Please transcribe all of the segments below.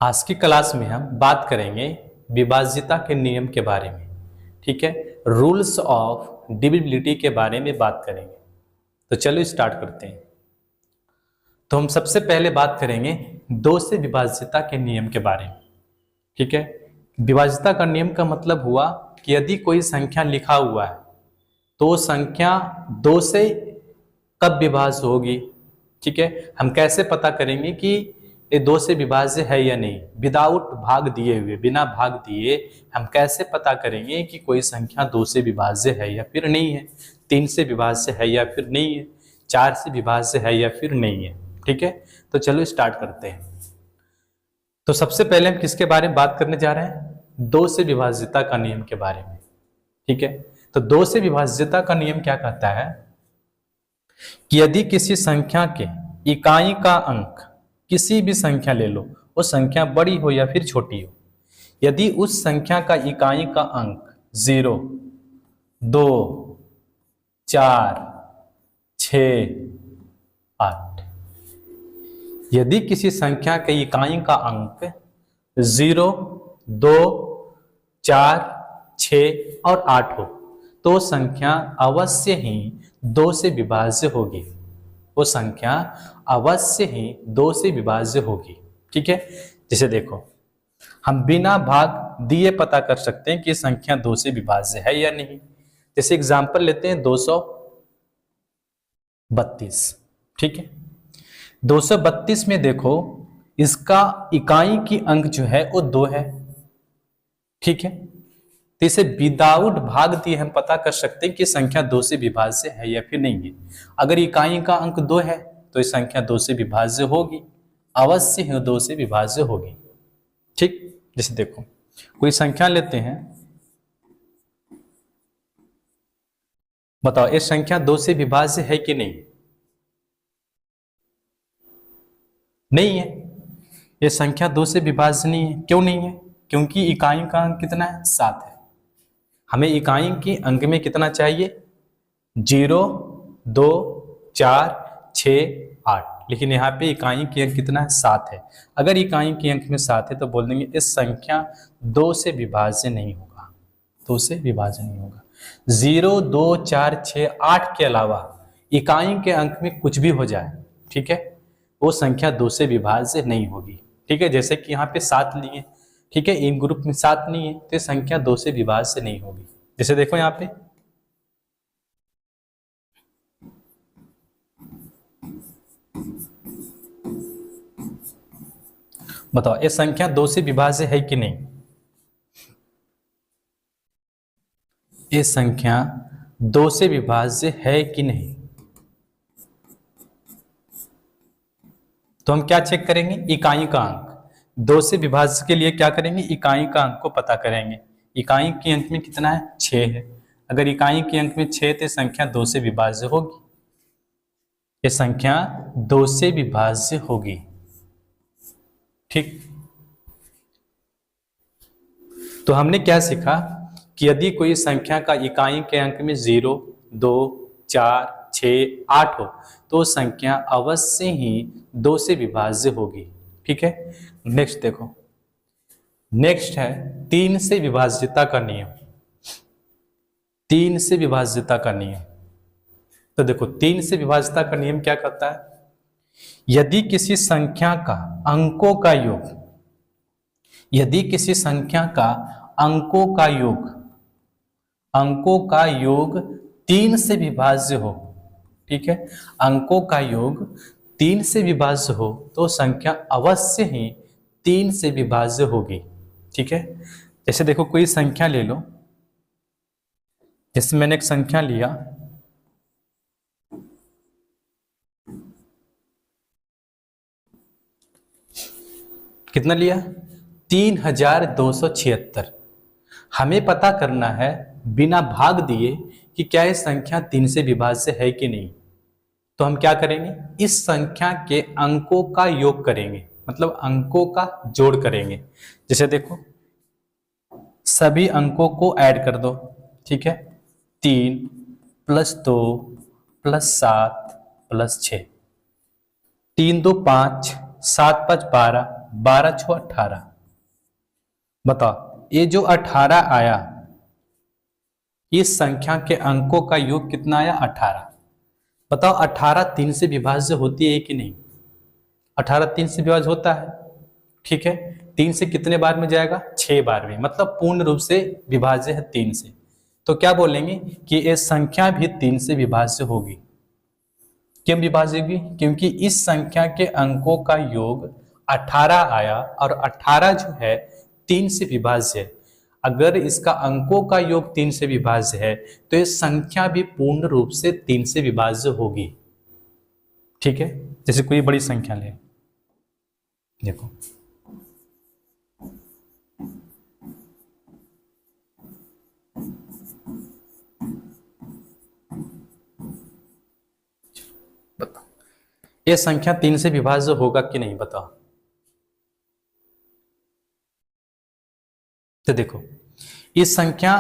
आज की क्लास में हम बात करेंगे विभाज्यता के नियम के बारे में। ठीक है, रूल्स ऑफ डिविजिबिलिटी के बारे में बात करेंगे। तो चलो स्टार्ट करते हैं। तो हम सबसे पहले बात करेंगे दो से विभाज्यता के नियम के बारे में। ठीक है, विभाज्यता का नियम का मतलब हुआ कि यदि कोई संख्या लिखा हुआ है तो वो संख्या दो से कब विभाज्य होगी। ठीक है, हम कैसे पता करेंगे कि ये दो से विभाज्य है या नहीं। विदाउट भाग दिए हुए, बिना भाग दिए हम कैसे पता करेंगे कि कोई संख्या दो से विभाज्य है या फिर नहीं है, तीन से विभाज्य है या फिर नहीं है, चार से विभाज्य है या फिर नहीं है। ठीक है, तो चलो स्टार्ट करते हैं। तो सबसे पहले हम किसके बारे में बात करने जा रहे हैं? दो से विभाज्यता का नियम के बारे में। ठीक है, तो दो से विभाज्यता का नियम क्या कहता है कि यदि किसी संख्या के इकाई का अंक, किसी भी संख्या ले लो, वो संख्या बड़ी हो या फिर छोटी हो, यदि उस संख्या का इकाई का अंक 0, 2, 4, 6, 8, यदि किसी संख्या के इकाई का अंक 0, 2, 4, 6 और 8 हो तो संख्या अवश्य ही दो से विभाज्य होगी। वो संख्या अवश्य ही दो से विभाज्य होगी। ठीक है, जैसे देखो, हम बिना भाग दिए पता कर सकते हैं कि संख्या दो से विभाज्य है या नहीं। जैसे एग्जांपल लेते हैं 232। ठीक है, 232 में देखो इसका इकाई की अंक जो है वो 2 है। ठीक है, तो इसे विदाउट भाग दिए हम पता कर सकते हैं कि संख्या दो से विभाज्य है या फिर नहीं है। अगर इकाई का अंक 2 है तो इस संख्या दो से विभाज्य होगी, अवश्य ही दो से विभाज्य होगी। ठीक, जैसे देखो कोई संख्या लेते हैं, बताओ ये संख्या दो से विभाज्य है कि नहीं? नहीं है, ये संख्या दो से विभाज्य नहीं है। क्यों नहीं है? क्योंकि इकाई का अंक कितना है? 7 है। हमें इकाई के अंक में कितना चाहिए? 0, 2, 4, 6, 8, लेकिन यहाँ पे इकाई के अंक कितना है? 7 है। अगर इकाई के अंक में 7 है तो बोल देंगे इस संख्या दो से विभाज्य नहीं होगा, दो से विभाज्य नहीं होगा। 0, 2, 4, 6, 8 के अलावा इकाई के अंक में कुछ भी हो जाए, ठीक है, वो संख्या दो से विभाज्य नहीं होगी। ठीक है, जैसे कि यहाँ पे 7 लिए, ठीक है, इन ग्रुप में 7 नहीं है तो संख्या दो से विभाज्य नहीं होगी। जैसे देखो यहाँ पे बताओ ये संख्या दो से विभाज्य है कि नहीं? ये संख्या दो से विभाज्य है कि नहीं? तो हम क्या चेक करेंगे? इकाई का अंक। दो से विभाज्य के लिए क्या करेंगे? इकाई का अंक को पता करेंगे। इकाई के अंक में कितना है? 6 है। अगर इकाई के अंक में 6 तो संख्या दो से विभाज्य होगी, ये संख्या दो से विभाज्य होगी। ठीक, तो हमने क्या सीखा कि यदि कोई संख्या का इकाई के अंक में 0, 2, 4, 6, 8 हो तो संख्या अवश्य ही दो से विभाज्य होगी। ठीक है, नेक्स्ट देखो, नेक्स्ट है 3 से विभाज्यता का नियम। 3 से विभाज्यता का नियम, तो देखो 3 से विभाज्यता का नियम क्या कहता है? यदि किसी संख्या का अंकों का योग, यदि किसी संख्या का अंकों का योग, अंकों का योग 3 से विभाज्य हो, ठीक है, अंकों का योग 3 से विभाज्य हो तो संख्या अवश्य ही 3 से विभाज्य होगी। ठीक है, जैसे देखो कोई संख्या ले लो, जैसे मैंने एक संख्या लिया, कितना लिया? 3276। हमें पता करना है बिना भाग दिए कि क्या यह संख्या 3 से विभाज्य है कि नहीं। तो हम क्या करेंगे? इस संख्या के अंकों का योग करेंगे, मतलब अंकों का जोड़ करेंगे। जैसे देखो सभी अंकों को ऐड कर दो, ठीक है, 3 + 2 + 7 + 6, 3 2 5, 7 5 12, 12 छो 18। बताओ ये जो 18 आया, इस संख्या के अंकों का योग कितना आया? 18। बताओ 18 3 से विभाज्य होती है कि नहीं? 18 3 से विभाज्य होता है, ठीक है। 3 से कितने बार में जाएगा? 6 बार में, मतलब पूर्ण रूप से विभाज्य है 3 से। तो क्या बोलेंगे कि ये संख्या भी 3 से विभाज्य होगी। क्यों विभाज्य होगी? क्योंकि इस संख्या के अंकों का योग 18 आया और 18 जो है 3 से विभाज्य है। अगर इसका अंकों का योग 3 से विभाज्य है तो ये संख्या भी पूर्ण रूप से 3 से विभाज्य होगी, ठीक है। जैसे कोई बड़ी संख्या ले, देखो बताओ ये संख्या 3 से विभाज्य होगा कि नहीं? बताओ। तो देखो इस संख्या,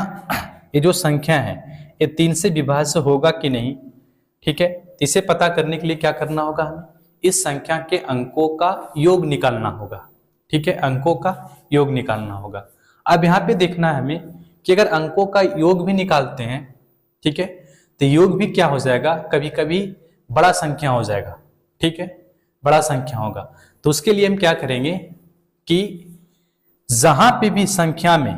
ये जो संख्या है ये 3 से विभाज्य होगा कि नहीं, ठीक है। इसे पता करने के लिए क्या करना होगा? हमें इस संख्या के अंकों का योग निकालना होगा, ठीक है। अंकों का योग निकालना होगा। अब यहाँ पे देखना है हमें कि अगर अंकों का योग भी निकालते हैं, ठीक है, तो योग भी क्या हो जाएगा? कभी कभी बड़ा संख्या हो जाएगा, ठीक है, बड़ा संख्या होगा। तो उसके लिए हम क्या करेंगे कि जहां पे भी संख्या में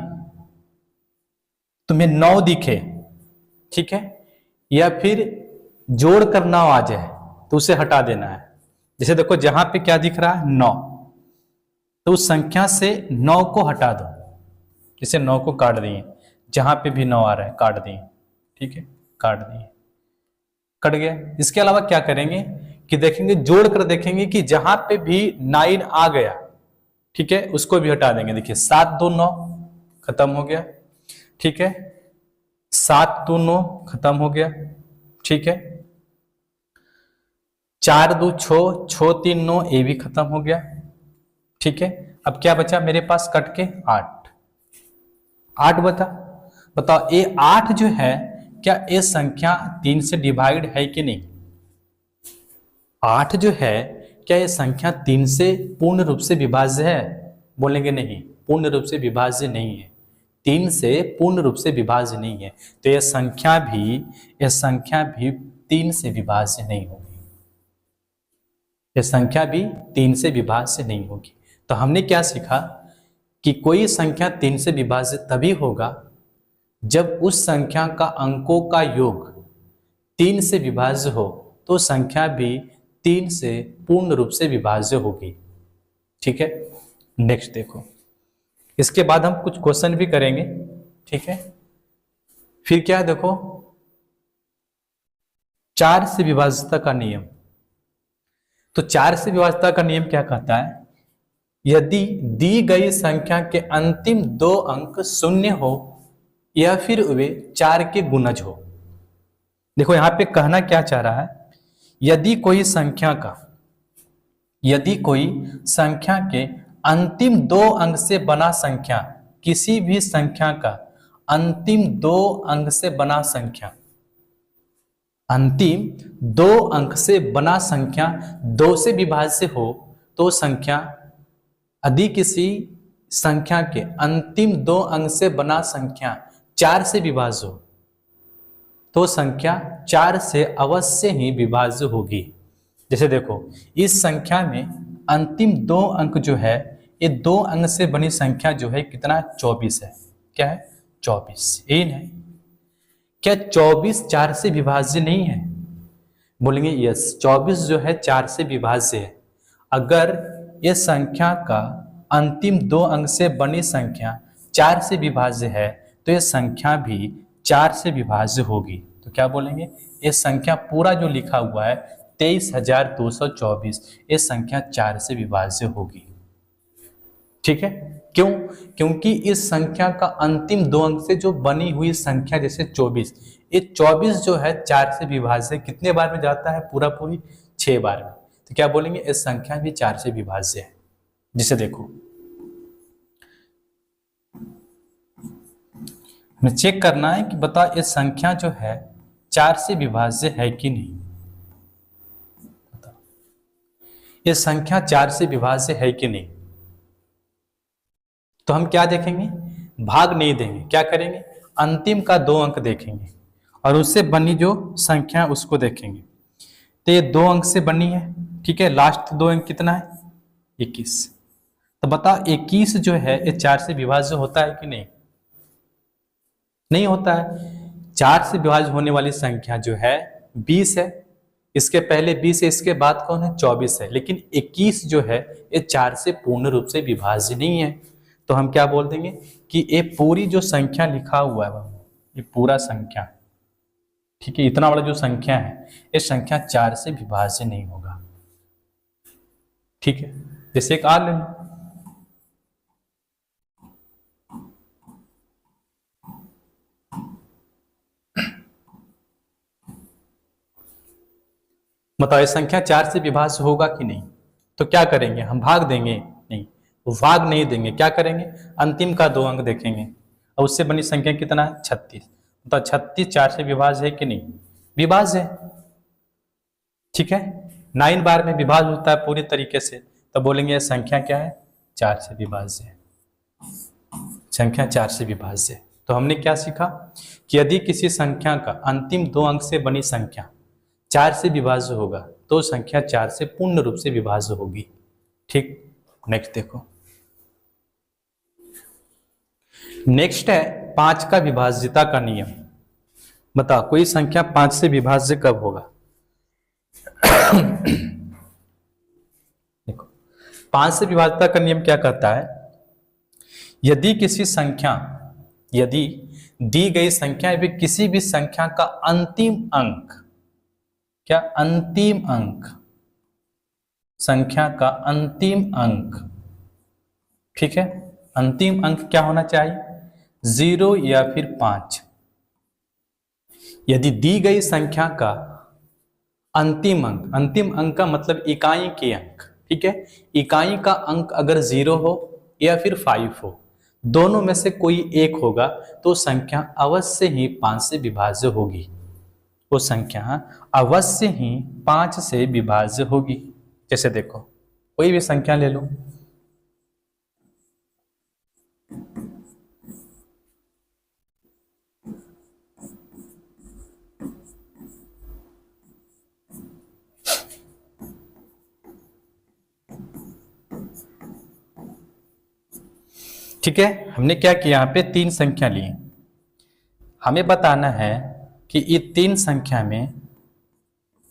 तुम्हें 9 दिखे, ठीक है, या फिर जोड़ कर 9 आ जाए तो उसे हटा देना है। जैसे देखो जहां पे क्या दिख रहा है? 9, तो उस संख्या से 9 को हटा दो। जैसे 9 को काट दिए, जहां पे भी 9 आ रहा है काट दिए, ठीक है, काट दिए, कट गया। इसके अलावा क्या करेंगे कि देखेंगे, जोड़ कर देखेंगे कि जहां पे भी 9 आ गया, ठीक है, उसको भी हटा देंगे। देखिए 7 2 9 खत्म हो गया, ठीक है, 7 2 9 खत्म हो गया, ठीक है, 4 2 6 6 3 9 ये भी खत्म हो गया, ठीक है। अब क्या बचा मेरे पास कट के? 8 बताओ ये 8 जो है क्या ये संख्या 3 से डिवाइड है कि नहीं? 8 जो है क्या ये संख्या 3 से पूर्ण रूप से विभाज्य है? बोलेंगे नहीं, पूर्ण रूप से विभाज्य नहीं है, 3 से पूर्ण रूप से विभाज्य नहीं है। तो यह संख्या भी 3 से विभाज्य नहीं होगी, यह संख्या भी 3 से विभाज्य नहीं होगी। तो हमने क्या सीखा कि कोई संख्या 3 से विभाज्य तभी होगा जब उस संख्या का अंकों का योग 3 से विभाज्य हो, तो संख्या भी 3 से पूर्ण रूप से विभाज्य होगी, ठीक है। नेक्स्ट देखो, इसके बाद हम कुछ क्वेश्चन भी करेंगे, ठीक है। फिर क्या देखो, 4 से विभाज्यता का नियम। तो 4 से विभाज्यता का नियम क्या कहता है? यदि दी गई संख्या के अंतिम 2 अंक शून्य हो या फिर वे 4 के गुणज हो। देखो यहां पे कहना क्या चाह रहा है, यदि कोई संख्या के अंतिम 2 अंक से बना संख्या, किसी भी संख्या का अंतिम 2 अंक से बना संख्या, अंतिम 2 अंक से बना संख्या 2 से विभाज्य हो, तो संख्या यदि किसी संख्या के अंतिम 2 अंक से बना संख्या 4 से विभाज्य हो, तो संख्या 4 से अवश्य ही विभाज्य होगी। जैसे देखो इस संख्या में अंतिम 2 अंक जो है, ये 2 अंक से बनी संख्या जो है कितना? 24 है। क्या है? 24। यही है। क्या 24 4 से विभाज्य नहीं है? बोलेंगे यस, 24 जो है 4 से विभाज्य है। अगर ये संख्या का अंतिम 2 अंक से बनी संख्या 4 से विभाज्य है, तो ये संख्या भी 4 से विभाज्य होगी। तो क्या बोलेंगे? ये संख्या पूरा जो लिखा हुआ है 23,224, ये संख्या 4 से विभाज्य होगी, ठीक है। क्यों? क्योंकि इस संख्या का अंतिम 2 अंक से जो बनी हुई संख्या जैसे 24, ये 24 जो है 4 से विभाज्य कितने बार में जाता है? पूरा पूरी 6 बार में। तो क्या बोलेंगे? इस संख्या भी 4 से विभाज्य है। जिसे देखो हमें चेक करना है कि बता ये संख्या जो है 4 से विभाज्य है कि नहीं। ये संख्या 4 से विभाज्य है कि नहीं। तो हम क्या देखेंगे, भाग नहीं देंगे, क्या करेंगे, अंतिम का 2 अंक देखेंगे और उससे बनी जो संख्या उसको देखेंगे। तो ये 2 अंक से बनी है, ठीक है, लास्ट 2 अंक कितना है, 21। तो बताओ 21 जो है ये 4 से विभाज्य होता है कि नहीं, नहीं होता है। 4 से विभाज्य होने वाली संख्या जो है 20 है, इसके पहले 20 है, इसके बाद कौन है, 24 है, लेकिन 21 जो है ये 4 से पूर्ण रूप से विभाज्य नहीं है। तो हम क्या बोल देंगे कि ये पूरी जो संख्या लिखा हुआ है ये पूरा संख्या, ठीक है, इतना बड़ा जो संख्या है ये संख्या 4 से विभाज्य नहीं होगा, ठीक है। जैसे एक आर ले लो, बताओ ये संख्या 4 से विभाज्य होगा कि नहीं। तो क्या करेंगे, हम भाग देंगे, नहीं, भाग नहीं देंगे, क्या करेंगे, अंतिम का 2 अंक देखेंगे और उससे बनी संख्या कितना है, 36। तो 36 4 से विभाज्य है कि नहीं, विभाज्य है, ठीक है। 9 बार में विभाज्य होता है पूरी तरीके से, तो बोलेंगे यह संख्या क्या है, 4 से विभाज्य है, संख्या 4 से विभाज्य है। तो हमने क्या सीखा कि यदि किसी संख्या का अंतिम 2 अंक से बनी संख्या 4 से विभाज्य होगा तो संख्या 4 से पूर्ण रूप से विभाज्य होगी, ठीक। नेक्स्ट देखो, नेक्स्ट है 5 का विभाज्यता का नियम। बताओ कोई संख्या 5 से विभाज्य कब होगा। देखो 5 से विभाज्यता का नियम क्या कहता है, यदि किसी संख्या, यदि दी गई संख्या या किसी भी संख्या का अंतिम अंक, क्या अंतिम अंक, संख्या का अंतिम अंक, ठीक है, अंतिम अंक क्या होना चाहिए, 0 या फिर 5। यदि दी गई संख्या का अंतिम अंक, अंतिम अंक का मतलब इकाई के अंक, ठीक है, इकाई का अंक अगर 0 हो या फिर 5 हो, दोनों में से कोई एक होगा तो संख्या अवश्य ही 5 से विभाज्य होगी, वो संख्या अवश्य ही 5 से विभाज्य होगी। जैसे देखो कोई भी संख्या ले लो, ठीक है। हमने क्या किया, यहाँ पे 3 संख्या ली, हमें बताना है कि ये 3 संख्या में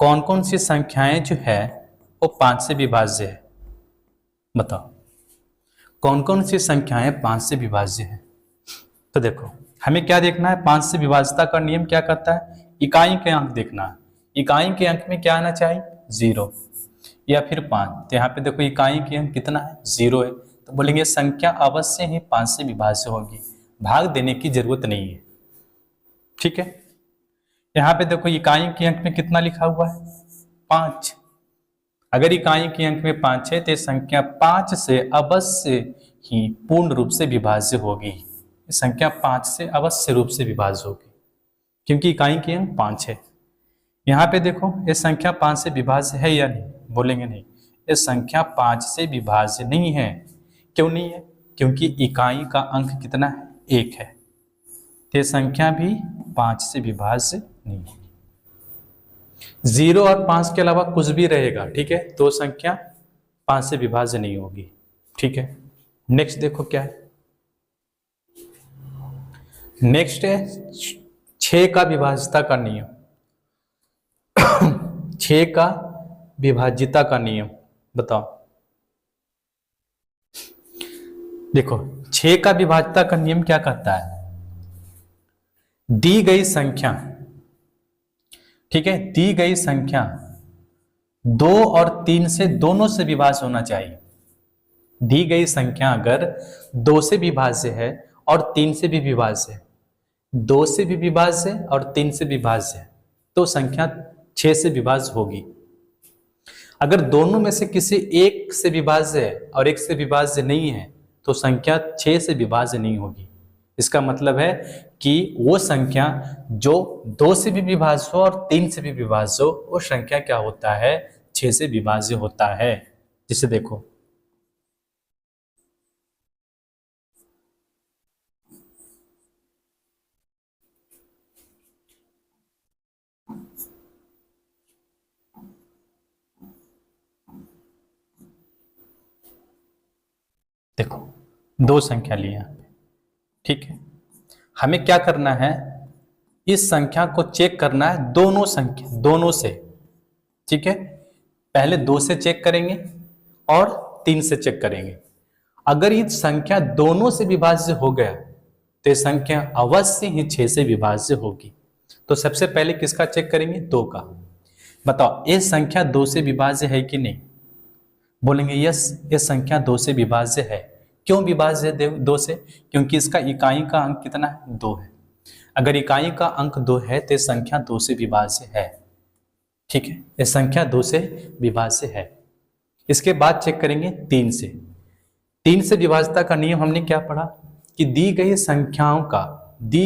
कौन कौन सी संख्याएं जो है वो 5 से विभाज्य है। बताओ कौन कौन सी संख्याएं 5 से विभाज्य है। तो देखो हमें क्या देखना है, 5 से विभाज्यता का नियम क्या कहता है, इकाई के अंक देखना है। इकाई के अंक में क्या आना चाहिए, 0 या फिर 5। तो यहाँ पे देखो इकाई के अंक कितना है, 0 है, तो बोलेंगे संख्या अवश्य ही 5 से विभाज्य होगी, भाग देने की जरूरत नहीं है, ठीक है। यहाँ पे देखो इकाई के अंक में कितना लिखा हुआ है, 5। अगर इकाई के अंक में 5 है तो संख्या 5 से अवश्य ही पूर्ण रूप से विभाज्य होगी, संख्या 5 से अवश्य रूप से विभाज्य होगी क्योंकि इकाई के अंक 5 है। यहाँ पे देखो ये संख्या 5 से विभाज्य है या नहीं, बोलेंगे नहीं, ये संख्या 5 से विभाज्य नहीं है। क्यों नहीं है, क्योंकि इकाई का अंक कितना है, 1 है, तो संख्या भी 5 से विभाज्य नहीं है। 0 और 5 के अलावा कुछ भी रहेगा, ठीक है, तो संख्या 5 से विभाज्य नहीं होगी, ठीक है। नेक्स्ट देखो क्या है, नेक्स्ट है 6 का विभाज्यता का नियम। 6 का विभाज्यता का नियम बताओ। देखो 6 का विभाज्यता का नियम क्या कहता है, दी गई संख्या, ठीक है, दी गई संख्या 2 और 3 से दोनों से विभाज्य होना चाहिए। दी गई संख्या अगर 2 से विभाज्य है और 3 से भी विभाज्य है, 2 से भी विभाज्य है और 3 से विभाज्य है, तो संख्या 6 से विभाज्य होगी। अगर दोनों में से किसी एक से विभाज्य है और एक से विभाज्य नहीं है तो संख्या 6 से विभाज्य नहीं होगी। इसका मतलब है कि वो संख्या जो 2 से भी विभाज्य हो और 3 से भी विभाज्य हो, वो संख्या क्या होता है, 6 से विभाज्य होता है। जिसे देखो देखो दो संख्या ली यहाँ पे, ठीक है। हमें क्या करना है, इस संख्या को चेक करना है दोनों संख्या, दोनों से, ठीक है। पहले 2 से चेक करेंगे और 3 से चेक करेंगे। अगर ये संख्या दोनों से विभाज्य हो गया तो ये संख्या अवश्य ही 6 से विभाज्य होगी। तो सबसे पहले किसका चेक करेंगे, 2 का। बताओ ये संख्या 2 से विभाज्य है कि नहीं? बोलेंगे यस, ये संख्या 2 से विभाज्य है। क्यों विभाज्य है 2 से? क्योंकि इसका इकाई का अंक कितना है, 2 है। अगर इकाई का अंक 2 है तो संख्या 2 से विभाज्य है, ठीक है। ये संख्या 2 से विभाज्य है। इसके बाद चेक करेंगे 3 से। 3 से विभाज्यता का नियम हमने क्या पढ़ा कि दी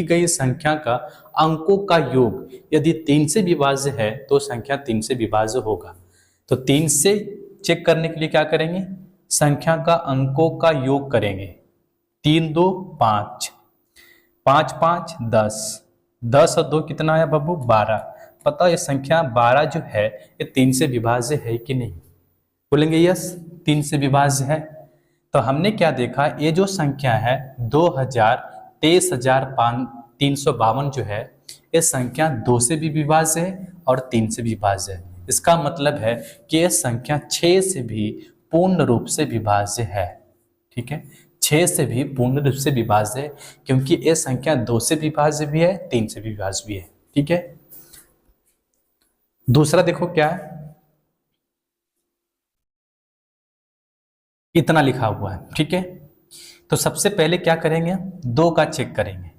गई संख्या का अंकों का योग यदि 3 से विभाज्य है तो संख्या 3 से विभाज्य होगा। तो 3 से चेक करने के लिए क्या करेंगे, संख्या का अंकों का योग करेंगे। 3 2 5, 5 5 10, 10 और 2 कितना आया बाबू, 12। पता ये संख्या 12 जो है ये 3 से विभाज्य है कि नहीं? बोलेंगे यस 3 से विभाज्य है। तो हमने क्या देखा, ये जो संख्या है 23,352 जो है ये संख्या 2 से भी विभाज्य है और 3 से भी विभाज्य है। इसका मतलब है कि यह संख्या 6 से भी पूर्ण रूप से विभाज्य है, ठीक है। 6 से भी पूर्ण रूप से विभाज्य है क्योंकि यह संख्या 2 से विभाज्य भी है, 3 से भी विभाज्य भी है, ठीक है। दूसरा देखो क्या है, इतना लिखा हुआ है, ठीक है। तो सबसे पहले क्या करेंगे, 2 का चेक करेंगे।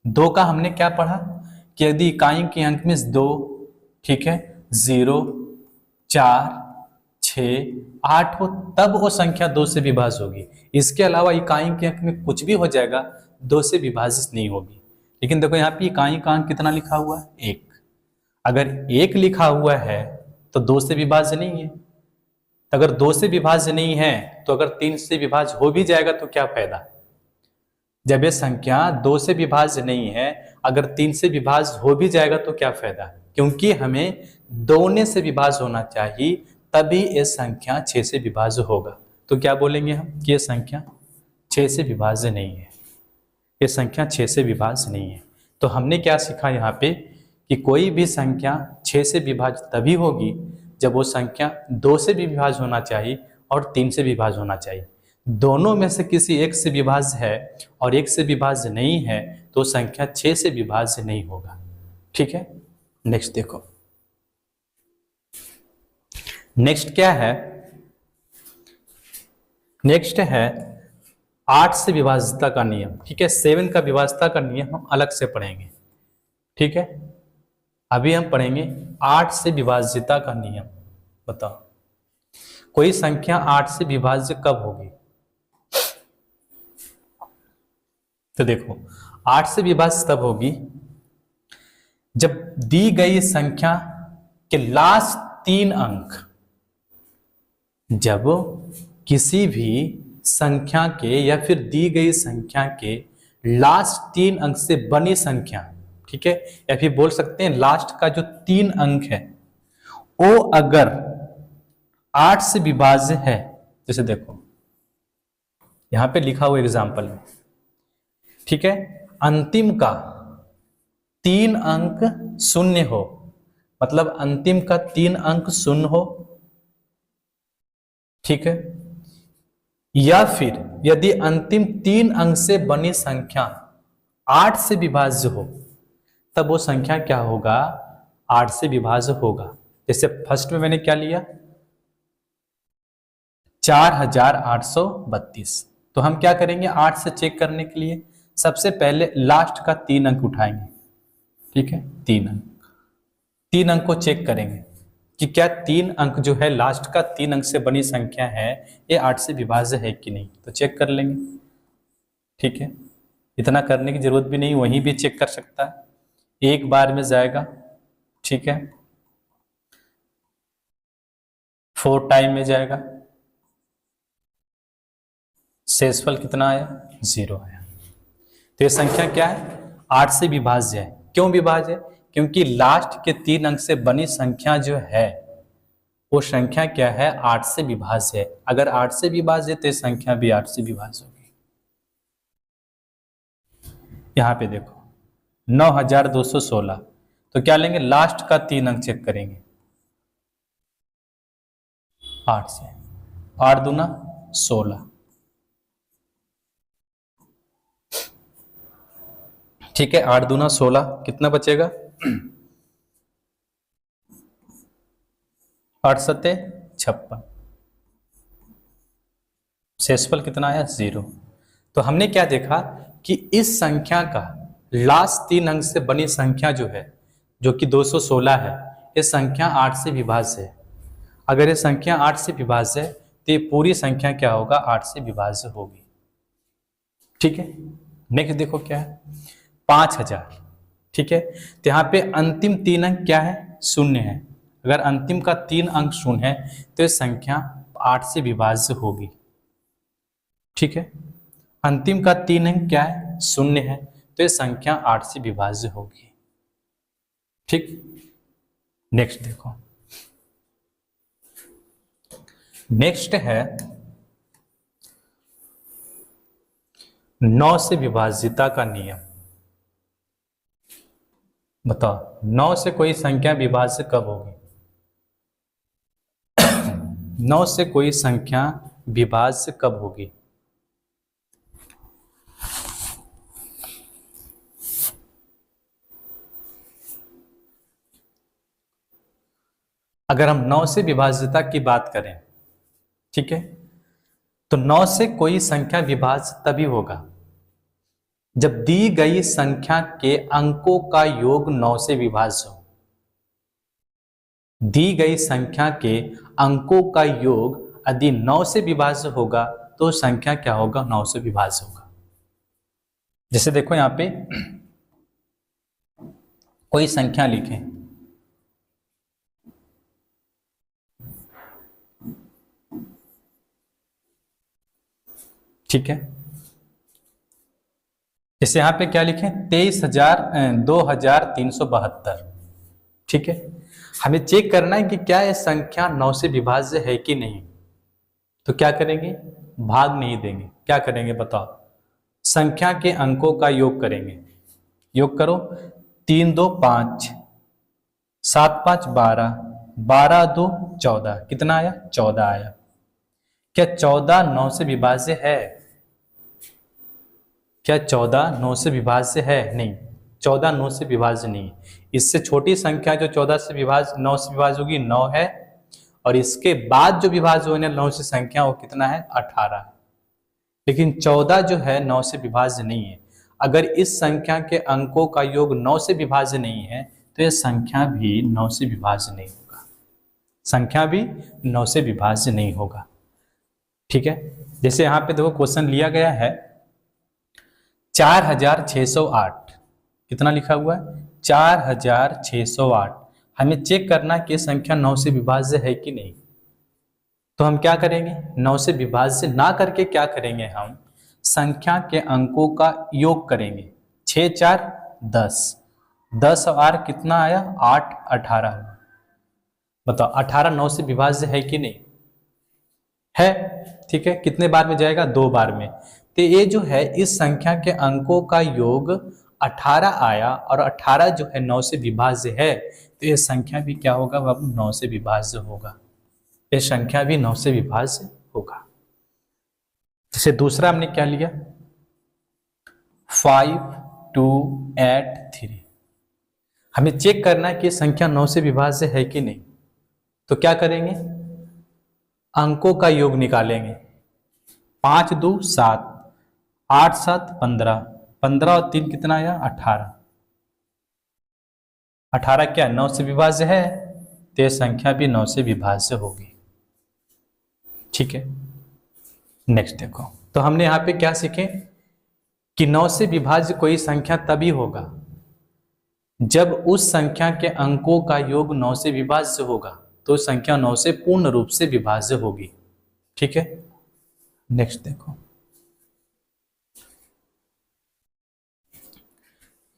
2 का हमने क्या पढ़ा कि यदि इकाई के अंक में 2, ठीक है, 0 4 6 8 हो तब वो संख्या 2 से विभाज्य होगी। इसके अलावा इकाई के अंक में कुछ भी हो जाएगा 2 से विभाजित नहीं होगी। लेकिन देखो यहाँ पे इकाई का अंक कितना लिखा हुआ है, 1। अगर 1 लिखा हुआ है तो 2 से विभाज्य नहीं है। तो अगर 2 से विभाज्य नहीं है तो अगर 3 से विभाज्य हो भी जाएगा तो क्या फायदा? जब ये संख्या 2 से विभाज्य नहीं है, अगर 3 से विभाज्य हो भी जाएगा तो क्या फायदा? क्योंकि हमें दोनों से विभाज्य होना चाहिए तभी ये संख्या 6 से विभाज्य होगा। तो क्या बोलेंगे हम कि ये संख्या 6 से विभाज्य नहीं है, ये संख्या 6 से विभाज्य नहीं है। तो हमने क्या सीखा यहाँ पे कि कोई भी संख्या 6 से विभाज्य तभी होगी जब वो संख्या 2 से भी विभाज्य होना चाहिए और 3 से विभाज्य होना चाहिए। दोनों में से किसी एक से विभाज्य है और एक से विभाज्य नहीं है तो संख्या 6 से विभाज्य नहीं होगा, ठीक है। नेक्स्ट देखो, नेक्स्ट क्या है, नेक्स्ट है 8 से विभाज्यता का नियम, ठीक है। 7 का विभाज्यता का नियम हम अलग से पढ़ेंगे, ठीक है। अभी हम पढ़ेंगे 8 से विभाज्यता का नियम। बताओ कोई संख्या 8 से विभाज्य कब होगी? तो देखो 8 से विभाज्य तब होगी जब दी गई संख्या के लास्ट 3 अंक, जब किसी भी संख्या के या फिर दी गई संख्या के लास्ट 3 अंक से बनी संख्या, ठीक है, या फिर बोल सकते हैं लास्ट का जो 3 अंक है वो अगर 8 से विभाज्य है, जैसे देखो यहां पे लिखा हुआ एग्जाम्पल में, ठीक है, अंतिम का 3 अंक 0 हो, मतलब अंतिम का 3 अंक 0 हो, ठीक है, या फिर यदि अंतिम 3 अंक से बनी संख्या 8 से विभाज्य हो तब वो संख्या क्या होगा, 8 से विभाज्य होगा। जैसे फर्स्ट में मैंने क्या लिया 4832। तो हम क्या करेंगे 8 से चेक करने के लिए सबसे पहले लास्ट का 3 अंक उठाएंगे, ठीक है, 3 अंक को चेक करेंगे कि क्या 3 अंक जो है लास्ट का 3 अंक से बनी संख्या है ये 8 से विभाज्य है कि नहीं, तो चेक कर लेंगे, ठीक है। इतना करने की जरूरत भी नहीं, वहीं भी चेक कर सकता है, एक बार में जाएगा, ठीक है, 4 टाइम में जाएगा, शेषफल कितना आया 0 आया। तो ये संख्या क्या है 8 से विभाज्य है। क्यों विभाज्य है? क्योंकि लास्ट के 3 अंक से बनी संख्या जो है वो संख्या क्या है, 8 से विभाज्य है। अगर 8 से विभाज्य है तो ये संख्या भी 8 से विभाज्य होगी। यहां पे देखो 9216, तो क्या लेंगे, लास्ट का 3 अंक चेक करेंगे 8 से, 8 दूना 16। ठीक है, 8 दूना 16, कितना बचेगा, 8 सत्ते 56, शेषफल कितना आया, 0। तो हमने क्या देखा कि इस संख्या का लास्ट 3 अंक से बनी संख्या जो है, जो कि 216 है, ये संख्या 8 से विभाज्य है। अगर ये संख्या 8 से विभाज्य है तो ये पूरी संख्या क्या होगा, 8 से विभाज्य होगी। ठीक है, नेक्स्ट देखो क्या है, 5000। ठीक है, तो यहाँ पे अंतिम 3 अंक क्या है, शून्य है। अगर अंतिम का 3 अंक शून्य है तो ये संख्या 8 से विभाज्य होगी। ठीक है, अंतिम का 3 अंक क्या है, शून्य है, तो ये संख्या 8 से विभाज्य होगी। ठीक, नेक्स्ट देखो, नेक्स्ट है 9 से विभाज्यता का नियम। बताओ 9 से कोई संख्या विभाज्य कब होगी, 9 से कोई संख्या विभाज्य कब होगी। अगर हम 9 से विभाज्यता की बात करें, ठीक है, तो 9 से कोई संख्या विभाज्य तभी होगा जब दी गई संख्या के अंकों का योग 9 से विभाज्य हो। दी गई संख्या के अंकों का योग यदि 9 से विभाज्य होगा तो संख्या क्या होगा, 9 से विभाज्य होगा। जैसे देखो यहां पे कोई संख्या लिखें, ठीक है, जैसे यहां पे क्या लिखें, 23,372। ठीक है, हमें चेक करना है कि क्या यह संख्या 9 से विभाज्य है कि नहीं। तो क्या करेंगे, भाग नहीं देंगे, क्या करेंगे बताओ, संख्या के अंकों का योग करेंगे। योग करो, 3 2 5, 7 5 12, 12 2 14, कितना आया, 14 आया। क्या 14 9 से विभाज्य है, क्या 14 9 से विभाज्य है, नहीं, 14 9 से विभाज्य नहीं। इससे छोटी संख्या जो 14 से विभाज्य 9 से विभाज्य होगी 9 है, और इसके बाद जो विभाज्य होने 9 से संख्या वो कितना है, 18 है। लेकिन 14 जो है 9 से विभाज्य नहीं है। अगर इस संख्या के अंकों का योग 9 से विभाज्य नहीं है तो यह संख्या भी 9 से विभाज्य नहीं होगा, संख्या भी 9 से विभाज्य नहीं होगा। ठीक है, जैसे यहाँ पे देखो क्वेश्चन लिया गया है 4608, कितना लिखा हुआ है, 4608। हमें चेक करना कि संख्या 9 से विभाज्य है कि नहीं। तो हम क्या करेंगे, 9 से विभाज्य ना करके क्या करेंगे, हम संख्या के अंकों का योग करेंगे। 6 4 10, 10 और 8 कितना आया, 8 18। बताओ 18 9 से विभाज्य है कि नहीं है। ठीक है, कितने बार में जाएगा, 2 बार में। तो ये जो है इस संख्या के अंकों का योग 18 आया, और 18 जो है 9 से विभाज्य है, तो ये संख्या भी क्या होगा, वह 9 से विभाज्य होगा। ये संख्या भी 9 से विभाज्य होगा। जैसे दूसरा हमने क्या लिया, 5 2 8 3। हमें चेक करना है कि संख्या 9 से विभाज्य है कि नहीं। तो क्या करेंगे, अंकों का योग निकालेंगे। 5 2 7, 8 7 15, 15 और 3 कितना आया, 18। 18 क्या 9 से विभाज्य है, तो यह संख्या भी 9 से विभाज्य होगी। ठीक है, नेक्स्ट देखो, तो हमने यहां पे क्या सीखे कि 9 से विभाज्य कोई संख्या तभी होगा जब उस संख्या के अंकों का योग 9 से विभाज्य होगा, तो संख्या 9 से पूर्ण रूप से विभाज्य होगी। ठीक है, नेक्स्ट देखो,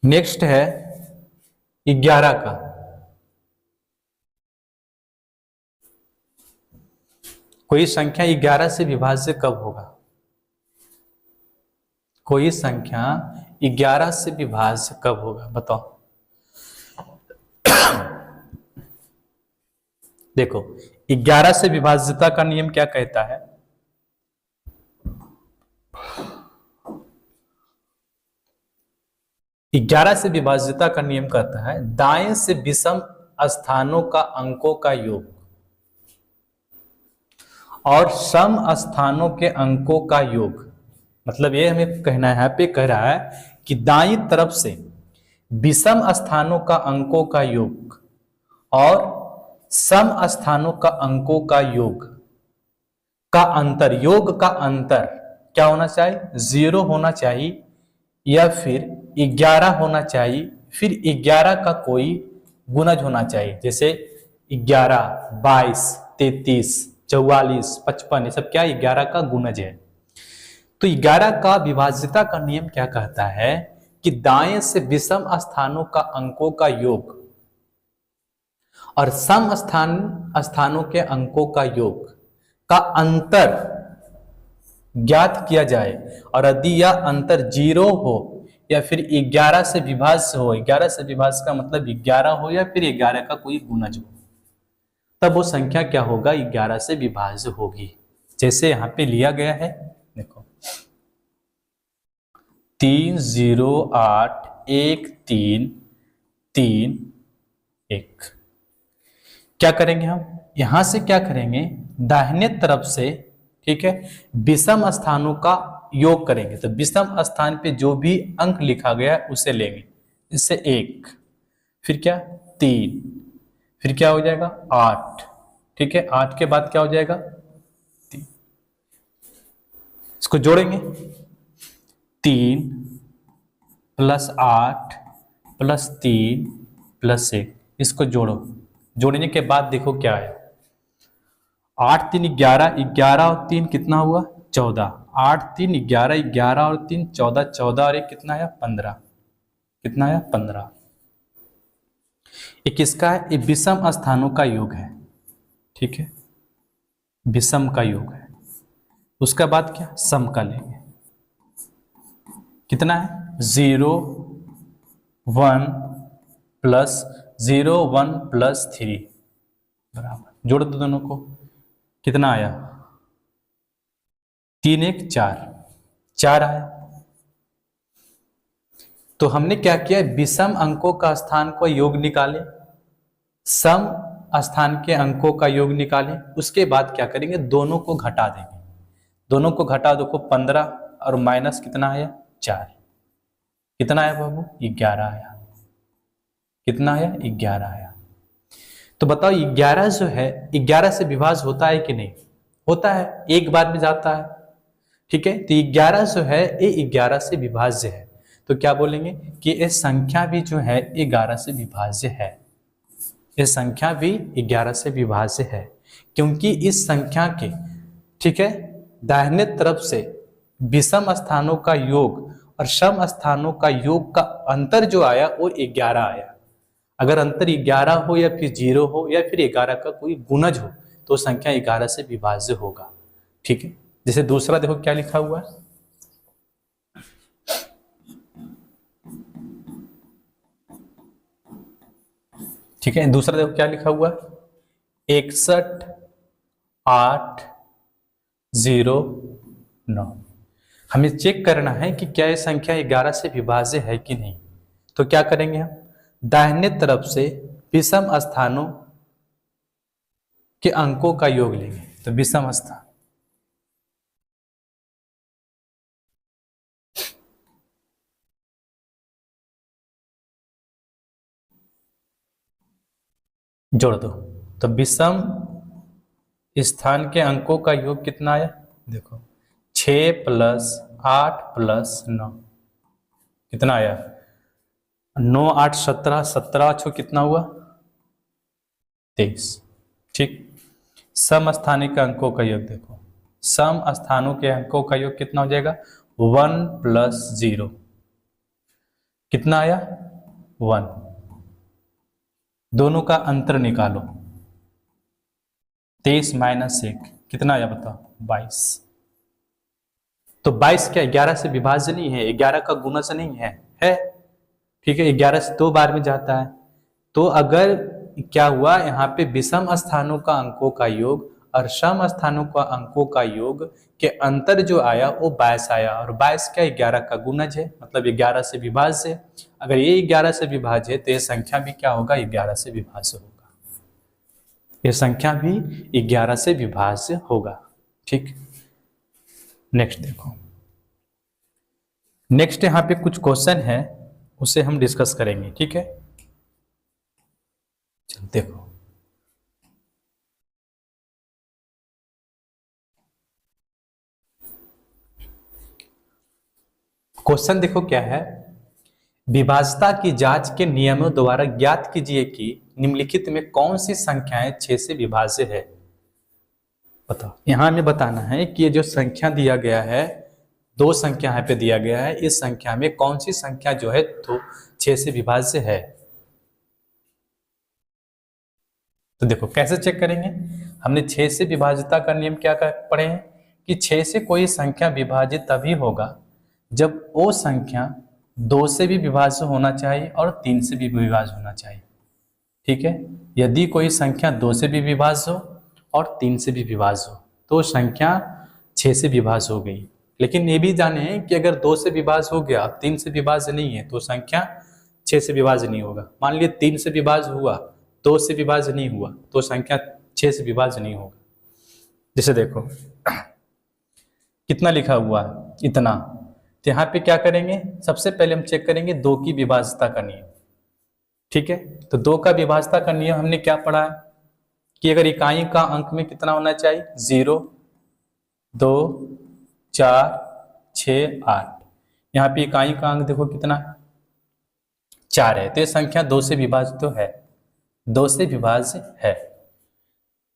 नेक्स्ट है 11 का। कोई संख्या 11 से विभाज्य कब होगा? कोई संख्या 11 से विभाज्य कब होगा बताओ। देखो 11 से विभाज्यता का नियम क्या कहता है? ग्यारह से विभाज्यता का नियम कहता है दाएं से विषम स्थानों का अंकों का योग और सम स्थानों के अंकों का योग। मतलब ये हमें कहना है, यहाँ पे कह रहा है कि दाईं तरफ से विषम स्थानों का अंकों का योग और सम स्थानों का अंकों का योग का अंतर, योग का अंतर क्या होना चाहिए? 0 होना चाहिए या फिर 11 होना चाहिए, फिर 11 का कोई गुणज होना चाहिए। जैसे 11, 22, 33, 44, 55 ये सब क्या 11 का गुणज है। तो 11 का विभाज्यता का नियम क्या कहता है कि दाएं से विषम स्थानों का अंकों का योग और सम स्थानों के अंकों का योग का अंतर ज्ञात किया जाए, और यदि यह अंतर 0 हो या फिर 11 से विभाज्य हो, 11 से विभाज्य का मतलब 11 हो या फिर 11 का कोई गुणज हो, तब वो संख्या क्या होगा? 11 से विभाज्य होगी। जैसे यहां पे लिया गया है, देखो 3 0 8 1 3 3 1। क्या करेंगे हम? यहां से क्या करेंगे? दाहिने तरफ से, ठीक है, विषम स्थानों का योग करेंगे। तो विषम स्थान पे जो भी अंक लिखा गया है उसे लेंगे। इससे 1, फिर क्या 3, फिर क्या हो जाएगा 8, ठीक है, 8 के बाद क्या हो जाएगा 3। इसको जोड़ेंगे 3 + 8 + 3 + 1, इसको जोड़ो। जोड़ने के बाद देखो क्या है, 8 3 11, 11 और 3 कितना हुआ 14, 8 3 11, 11 और 3 14, 14 और 1 कितना आया 15, कितना आया 15। ये किसका है? ये विषम स्थानों का योग है, ठीक है, विषम का योग है। उसके बाद क्या सम का लेंगे, कितना है 0 1 + 0 1 + 3 बराबर, जोड़ दो दोनों को, कितना आया 3 1 4, 4 आया। तो हमने क्या किया? विषम अंकों का स्थान को योग निकाले, सम स्थान के अंकों का योग निकाले। उसके बाद क्या करेंगे? दोनों को घटा देंगे। दोनों को घटा दो को 15 और माइनस कितना आया 4, कितना आया बाबू 11 आया, कितना आया 11 आया। तो बताओ 11 जो है 11 से विभाज्य होता है कि नहीं? होता है, एक बार में जाता है, ठीक है। तो 11 जो है ये 11 से विभाज्य है। तो क्या बोलेंगे कि ये संख्या भी जो है 11 से विभाज्य है, ये संख्या भी 11 से विभाज्य है, क्योंकि इस संख्या के, ठीक है, दाहिने तरफ से विषम स्थानों का योग और सम स्थानों का योग का अंतर जो आया वो 11 आया। अगर अंतर 11 हो या फिर 0 हो या फिर 11 का कोई गुणज हो तो संख्या 11 से विभाज्य होगा, ठीक है। जैसे दूसरा देखो क्या लिखा हुआ है, ठीक है, दूसरा देखो क्या लिखा हुआ है 61 8 0 9। हमें चेक करना है कि क्या ये संख्या 11 से विभाज्य है कि नहीं। तो क्या करेंगे हम? दाहिने तरफ से विषम स्थानों के अंकों का योग लेंगे। तो विषम स्थान, जोड़ दो। तो विषम स्थान के अंकों का योग कितना आया? देखो 6 + 8 + 9 कितना आया 9 8 17, 17 छो कितना हुआ 23, ठीक। सम स्थानिक के अंकों का योग देखो, सम स्थानों के अंकों का योग कितना हो जाएगा 1 + 0 कितना आया 1। दोनों का अंतर निकालो, 23 - 1 कितना आया बताओ? 22। तो 22 क्या 11 से विभाज्य नहीं है, 11 का गुणज नहीं है। ठीक है, 11 से 2 बार में जाता है। तो अगर क्या हुआ यहाँ पे विषम स्थानों का अंकों का योग और सम स्थानों का अंकों का योग के अंतर जो आया वो 22 आया, और 22 क्या 11 का गुणज है, मतलब 11 से विभाज्य है। अगर ये 11 से विभाज्य है तो ये संख्या भी क्या होगा? 11 से विभाज्य होगा। ये संख्या भी 11 से विभाज्य होगा। ठीक, नेक्स्ट देखो। नेक्स्ट यहाँ पे कुछ क्वेश्चन है, उसे हम डिस्कस करेंगे। ठीक है, चलो देखो। क्वेश्चन देखो क्या है, विभाज्यता की जांच के नियमों द्वारा ज्ञात कीजिए कि निम्नलिखित में कौन सी संख्याएं 6 से विभाज्य है। बताओ, यहां हमें बताना है कि ये जो संख्या दिया गया है, 2 संख्या यहाँ पे दिया गया है, इस संख्या में कौन सी संख्या जो है तो 6 से विभाज्य है। तो देखो कैसे चेक करेंगे, हमने 6 से विभाज्यता का नियम क्या पढ़े हैं कि 6 से कोई संख्या विभाजित तभी होगा जब वो संख्या 2 से भी विभाज्य होना चाहिए और 3 से भी विभाज्य होना चाहिए। ठीक है, यदि कोई संख्या 2 से भी विभाज्य हो और 3 से भी विभाज्य हो तो संख्या 6 से विभाज्य हो गई। लेकिन ये भी जाने कि अगर 2 से विभाज्य हो गया 3 से विभाज्य नहीं है तो संख्या 6 से विभाज्य नहीं होगा। मान लीजिए 3 से विभाज्य हुआ, 2 से विभाज्य नहीं हुआ तो संख्या 6 से विभाज्य नहीं होगा। जैसे देखो कितना लिखा हुआ है, इतना। तो यहाँ पे क्या करेंगे, सबसे पहले हम चेक करेंगे 2 की विभाज्यता का नियम। ठीक है, तो 2 का विभाज्यता का नियम हमने क्या पढ़ा है कि अगर इकाई का अंक में कितना होना चाहिए, 0, 2, 4, 6, 8। यहाँ पे इकाई का अंक देखो कितना, 4 है, तो ये संख्या 2 से विभाज्य तो है, 2 से विभाज्य है।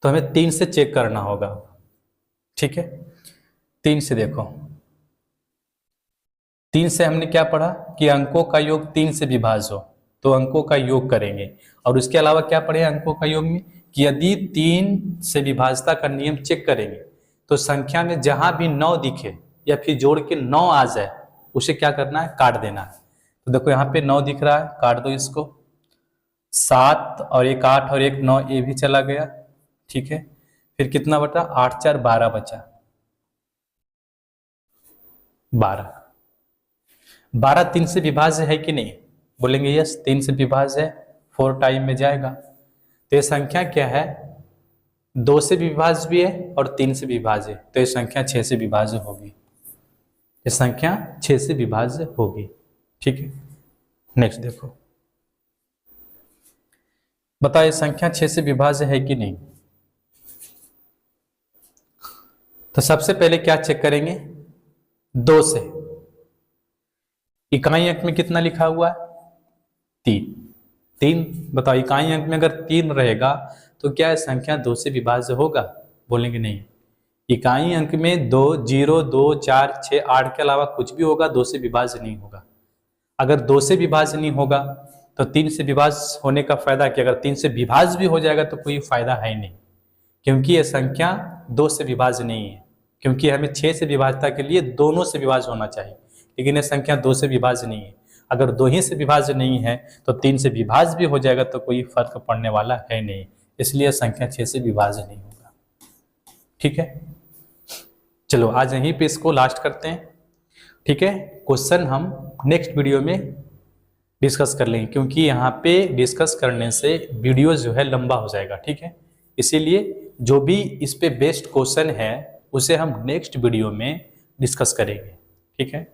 तो हमें 3 से चेक करना होगा। ठीक है, 3 से देखो, 3 से हमने क्या पढ़ा कि अंकों का योग 3 से विभाज्य हो तो अंकों का योग करेंगे। और उसके अलावा क्या पढ़े अंकों का योग में कि यदि 3 से विभाज्यता का नियम चेक करेंगे तो संख्या में जहां भी 9 दिखे या फिर जोड़ के 9 आ जाए उसे क्या करना है, काट देना है। तो देखो यहाँ पे 9 दिख रहा है, काट दो इसको। 7 और 1 8 और 1 9, ये भी चला गया। ठीक है, फिर कितना बचा, 8 4 12 बचा, 12। 12 3 से विभाज्य है कि नहीं, बोलेंगे यस 3 से विभाज्य है, 4 टाइम में जाएगा। तो ये संख्या क्या है, 2 से विभाज्य भी है और 3 से विभाज्य है, तो ये संख्या 6 से विभाज्य होगी। ये संख्या 6 से विभाज्य होगी। ठीक है, नेक्स्ट देखो, बताओ ये संख्या 6 से विभाज्य है कि नहीं। तो सबसे पहले क्या चेक करेंगे, 2 से इकाई अंक में कितना लिखा हुआ है, 3। बताओ इकाई अंक में अगर 3 रहेगा तो क्या संख्या 2 से विभाज्य होगा, बोलेंगे नहीं। इकाई अंक में 2 0 2 4 6 8 के अलावा कुछ भी होगा 2 से विभाज्य नहीं होगा। अगर 2 से विभाज्य नहीं होगा तो 3 से विभाज्य होने का फायदा क्या, अगर 3 से विभाज्य भी हो जाएगा तो कोई फायदा है नहीं, क्योंकि यह संख्या 2 से विभाज्य नहीं है। क्योंकि हमें 6 से विभाज्यता के लिए दोनों से विभाज्य होना चाहिए, लेकिन यह संख्या 2 से विभाज्य नहीं है। अगर 2 ही से विभाज्य नहीं है तो 3 से विभाज्य भी हो जाएगा तो कोई फर्क पड़ने वाला है नहीं, इसलिए संख्या 6 से विभाज्य नहीं होगा। ठीक है, चलो आज यहीं पे इसको लास्ट करते हैं। ठीक है, क्वेश्चन हम नेक्स्ट वीडियो में डिस्कस कर लेंगे, क्योंकि यहाँ पे डिस्कस करने से वीडियो जो है लंबा हो जाएगा। ठीक है, इसीलिए जो भी इस पे बेस्ड क्वेश्चन है उसे हम नेक्स्ट वीडियो में डिस्कस करेंगे। ठीक है।